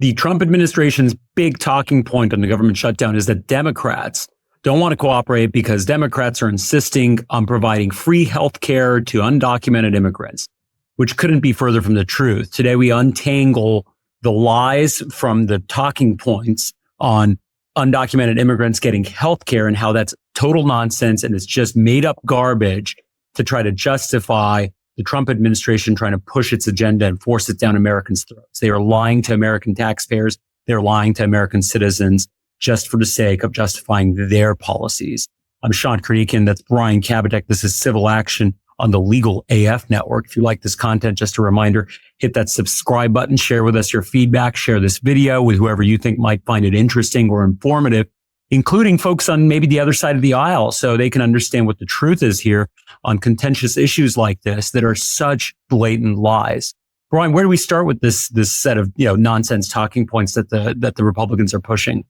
the Trump administration's big talking point on the government shutdown is that Democrats don't want to cooperate because Democrats are insisting on providing free health care to undocumented immigrants, which couldn't be further from the truth. Today, we untangle the lies from the talking points on undocumented immigrants getting health care and how that's total nonsense and it's just made up garbage to try to justify the Trump administration trying to push its agenda and force it down Americans' throats. They are lying to American taxpayers. They're lying to American citizens just for the sake of justifying their policies. I'm Shant Karnikian. That's Brian Kabateck. This is Civil Action on the Legal AF Network. If you like this content, just a reminder, hit that subscribe button, share with us your feedback, share this video with whoever you think might find it interesting or informative, including folks on maybe the other side of the aisle so they can understand what the truth is here on contentious issues like this that are such blatant lies. Brian, where do we start with this set of nonsense talking points that the Republicans are pushing?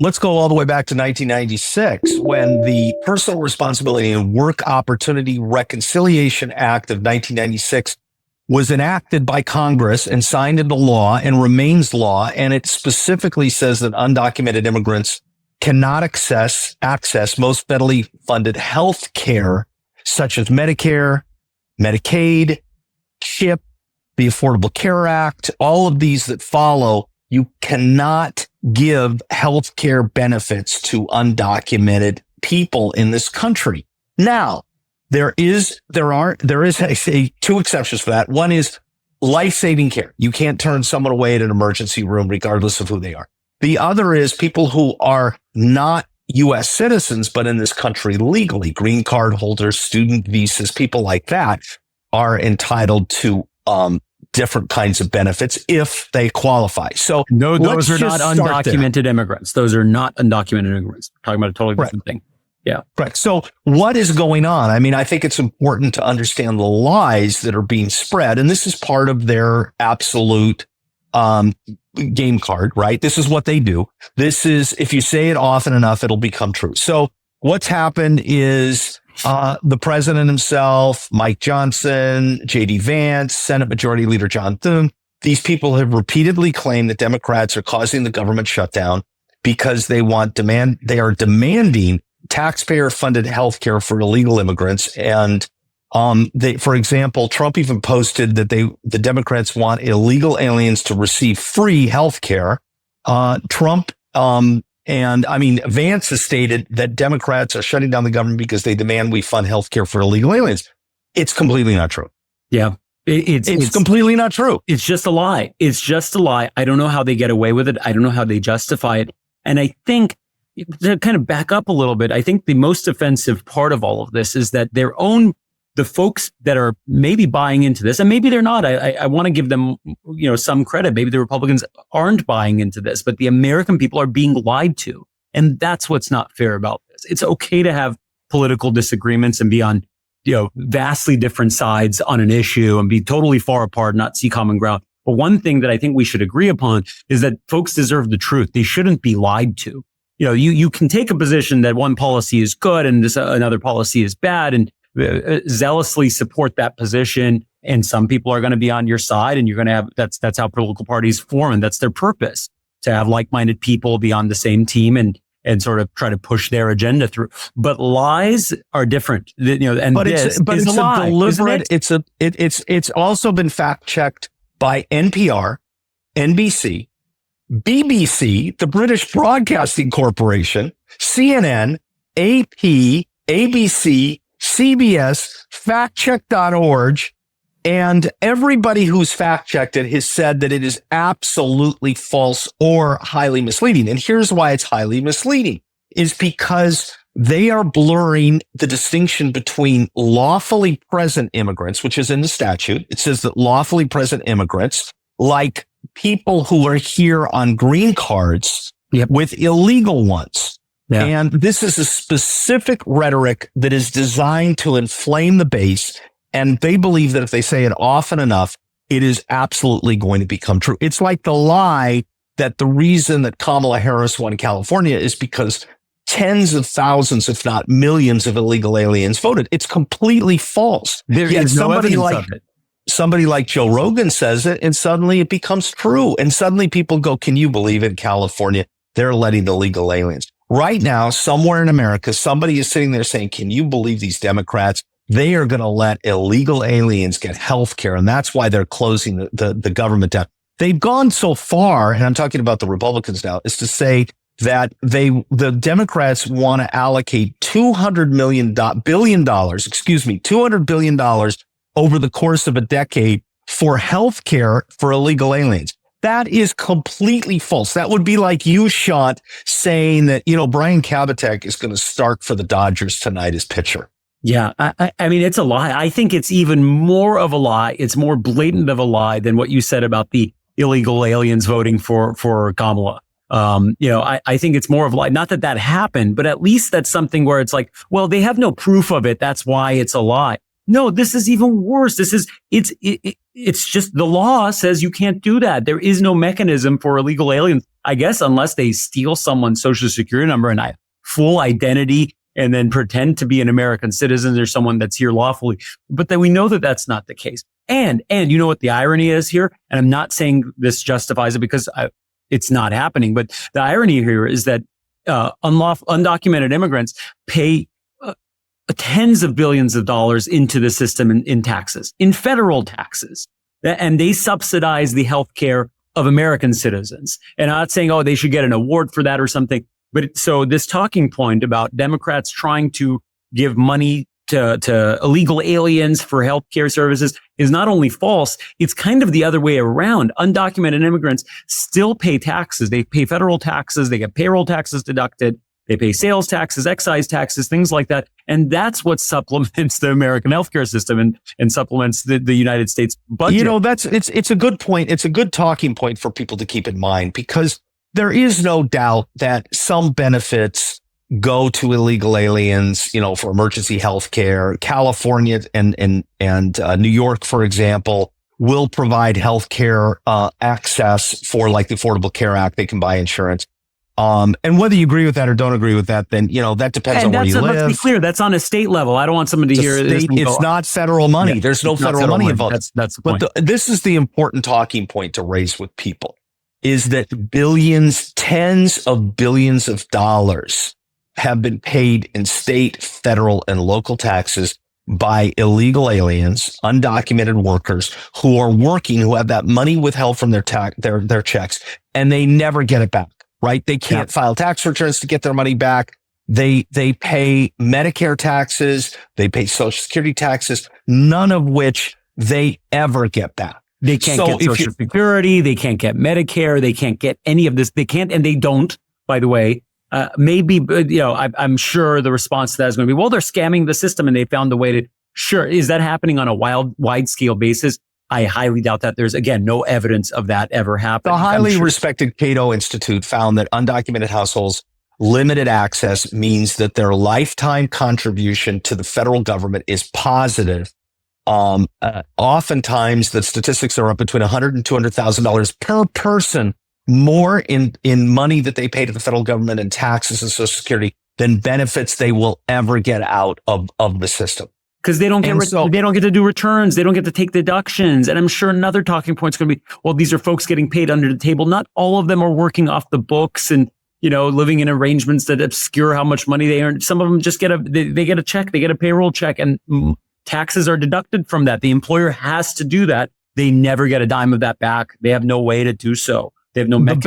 Let's go all the way back to 1996 when the Personal Responsibility and Work Opportunity Reconciliation Act of 1996 was enacted by Congress and signed into law and remains law. And it specifically says that undocumented immigrants cannot access most federally funded health care, such as Medicare, Medicaid, CHIP, the Affordable Care Act, all of these that follow. You cannot give health care benefits to undocumented people in this country. Now, there is two exceptions for that. One is life-saving care. You can't turn someone away at an emergency room regardless of who they are. The other is people who are not U.S. citizens, but in this country legally, green card holders, student visas, people like that are entitled to different kinds of benefits if they qualify. So no, those are not undocumented immigrants. Those are not undocumented immigrants. We're talking about a totally different thing. Yeah. Right. So what is going on? I mean, I think it's important to understand the lies that are being spread. And this is part of their absolute game card, right? This is what they do. This is, if you say it often enough, it'll become true. So what's happened is the president himself, Mike Johnson, J.D. Vance, Senate Majority Leader John Thune, these people have repeatedly claimed that Democrats are causing the government shutdown because they are demanding taxpayer-funded health care for illegal immigrants. And for example, Trump even posted that the Democrats want illegal aliens to receive free health care. Vance has stated that Democrats are shutting down the government because they demand we fund health care for illegal aliens. It's completely not true. Yeah. It's completely not true. It's just a lie. It's just a lie. I don't know how they get away with it. I don't know how they justify it. And I think to kind of back up a little bit, I think the most offensive part of all of this is that the folks that are maybe buying into this, and maybe they're not. I want to give them, some credit. Maybe the Republicans aren't buying into this, but the American people are being lied to. And that's what's not fair about this. It's okay to have political disagreements and be on, vastly different sides on an issue and be totally far apart, not see common ground. But one thing that I think we should agree upon is that folks deserve the truth. They shouldn't be lied to. You can take a position that one policy is good and another policy is bad and zealously support that position. And some people are going to be on your side and you're going to have, that's how political parties form. And that's their purpose, to have like-minded people be on the same team and sort of try to push their agenda through. But lies are different, it's a lie, deliberate. It's also been fact checked by NPR, NBC, BBC, the British Broadcasting Corporation, CNN, AP, ABC, CBS, factcheck.org, and everybody who's fact-checked it has said that it is absolutely false or highly misleading. And here's why it's highly misleading, is because they are blurring the distinction between lawfully present immigrants, which is in the statute. It says that lawfully present immigrants, like people who are here on green cards, with illegal ones. Yeah. And this is a specific rhetoric that is designed to inflame the base. And they believe that if they say it often enough, it is absolutely going to become true. It's like the lie that the reason that Kamala Harris won California is because tens of thousands, if not millions of illegal aliens voted. It's completely false. There is no evidence of it. somebody like Joe Rogan says it, and suddenly it becomes true. And suddenly people go, can you believe in California? They're letting illegal aliens. Right now, somewhere in America, somebody is sitting there saying, can you believe these Democrats? They are going to let illegal aliens get health care. And that's why they're closing the government down. They've gone so far, and I'm talking about the Republicans now, is to say that the Democrats want to allocate $200 billion over the course of a decade for health care for illegal aliens. That is completely false. That would be like you, Shant, saying that, Brian Kabateck is going to start for the Dodgers tonight as pitcher. Yeah, I mean, it's a lie. I think it's even more of a lie. It's more blatant of a lie than what you said about the illegal aliens voting for Kamala. I think it's more of a lie. Not that happened, but at least that's something where it's like, well, they have no proof of it. That's why it's a lie. No, this is even worse. It's just the law says you can't do that. There is no mechanism for illegal aliens, I guess, unless they steal someone's social security number and full identity and then pretend to be an American citizen or someone that's here lawfully. But then we know that that's not the case. And you know what the irony is here? And I'm not saying this justifies it because it's not happening. But the irony here is that undocumented immigrants pay tens of billions of dollars into the system in taxes, in federal taxes. And they subsidize the health care of American citizens. And I'm not saying, they should get an award for that or something. But so this talking point about Democrats trying to give money to illegal aliens for healthcare services is not only false, it's kind of the other way around. Undocumented immigrants still pay taxes. They pay federal taxes. They get payroll taxes deducted. They pay sales taxes, excise taxes, things like that. And that's what supplements the American healthcare system and supplements the United States budget. It's a good point. It's a good talking point for people to keep in mind, because there is no doubt that some benefits go to illegal aliens, for emergency health care. California and New York, for example, will provide health care access for like the Affordable Care Act. They can buy insurance. And whether you agree with that or don't agree with that, then, that depends on where you live. Let's be clear. That's on a state level. I don't want someone to hear this. It's not federal money. Yeah, there's no federal money involved. That's the point. But this is the important talking point to raise with people, is that billions, tens of billions of dollars have been paid in state, federal, and local taxes by illegal aliens, undocumented workers who are working, who have that money withheld from their checks, and they never get it back. Right? They can't file tax returns to get their money back. They pay Medicare taxes. They pay Social Security taxes, none of which they ever get back. They can't get Social Security. They can't get Medicare. They can't get any of this. They can't, and they don't, by the way. Maybe, I'm sure the response to that is going to be, well, they're scamming the system and they found a way to, sure. Is that happening on a wide scale basis? I highly doubt that. There's, again, no evidence of that ever happening. The highly respected Cato Institute found that undocumented households' limited access means that their lifetime contribution to the federal government is positive. Oftentimes, the statistics are up between $100,000 and $200,000 per person more in money that they pay to the federal government in taxes and Social Security than benefits they will ever get out of the system. Because they don't get to do returns. They don't get to take deductions. And I'm sure another talking point is going to be, well, these are folks getting paid under the table. Not all of them are working off the books and, living in arrangements that obscure how much money they earn. Some of them just they get a check, they get a payroll check, and taxes are deducted from that. The employer has to do that. They never get a dime of that back. They have no way to do so. They have no mechanism.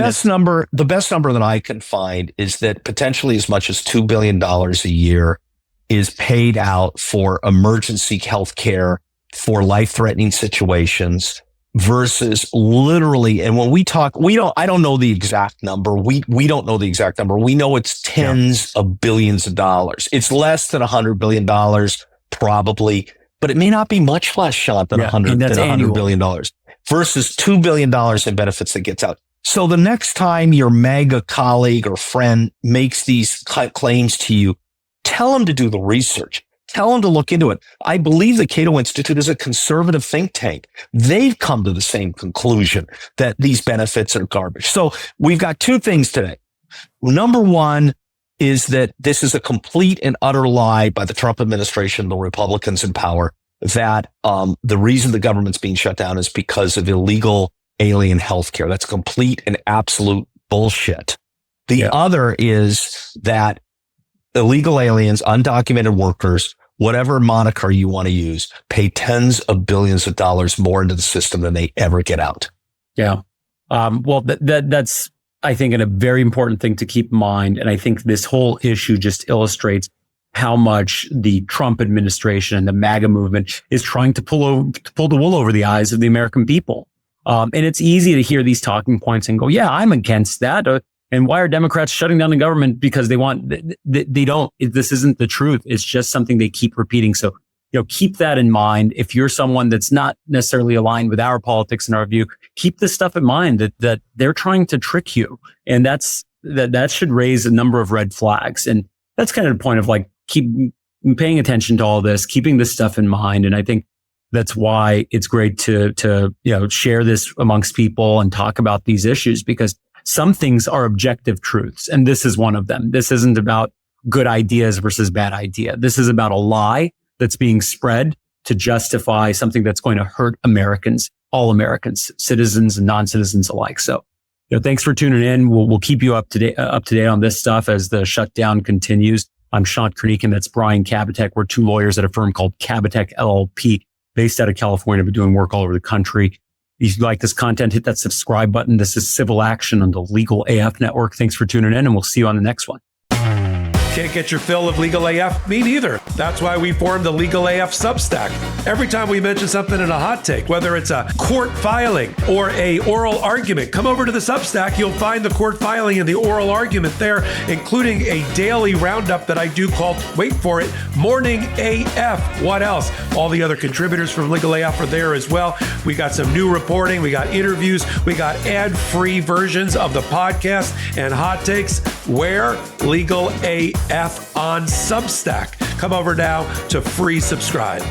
The best number that I can find is that potentially as much as $2 billion a year is paid out for emergency health care for life-threatening situations versus literally, and when we talk, I don't know the exact number. We don't know the exact number. We know it's tens of billions of dollars. It's less than $100 billion probably, but it may not be much less, Shant, than $100 billion versus $2 billion in benefits that gets out. So the next time your MAGA colleague or friend makes these claims to you, tell them to do the research. Tell them to look into it. I believe the Cato Institute is a conservative think tank. They've come to the same conclusion that these benefits are garbage. So we've got two things today. Number one is that this is a complete and utter lie by the Trump administration, the Republicans in power, that the reason the government's being shut down is because of illegal alien healthcare. That's complete and absolute bullshit. The other is that illegal aliens, undocumented workers, whatever moniker you want to use, pay tens of billions of dollars more into the system than they ever get out. Yeah. Well, that's, I think, a very important thing to keep in mind. And I think this whole issue just illustrates how much the Trump administration and the MAGA movement is trying to pull the wool over the eyes of the American people. And it's easy to hear these talking points and go, yeah, I'm against that. And why are Democrats shutting down the government? Because they don't, this isn't the truth. It's just something they keep repeating. So, keep that in mind. If you're someone that's not necessarily aligned with our politics and our view, keep this stuff in mind that they're trying to trick you. And that should raise a number of red flags. And that's kind of the point of keep paying attention to all this, keeping this stuff in mind. And I think that's why it's great to share this amongst people and talk about these issues, because some things are objective truths. And this is one of them. This isn't about good ideas versus bad idea. This is about a lie that's being spread to justify something that's going to hurt Americans, all Americans, citizens and non-citizens alike. So, thanks for tuning in. We'll keep you up to date on this stuff as the shutdown continues. I'm Shant Karnikian. That's Brian Kabateck. We're two lawyers at a firm called Kabateck LLP, based out of California, but doing work all over the country. If you like this content, hit that subscribe button. This is Civil Action on the Legal AF Network. Thanks for tuning in, and we'll see you on the next one. Can't get your fill of Legal AF? Me neither. That's why we formed the Legal AF Substack. Every time we mention something in a hot take, whether it's a court filing or a oral argument, come over to the Substack. You'll find the court filing and the oral argument there, including a daily roundup that I do called, wait for it, Morning AF. What else? All the other contributors from Legal AF are there as well. We got some new reporting. We got interviews. We got ad-free versions of the podcast and hot takes. Where? Legal AF on Substack. Come over now to free subscribe.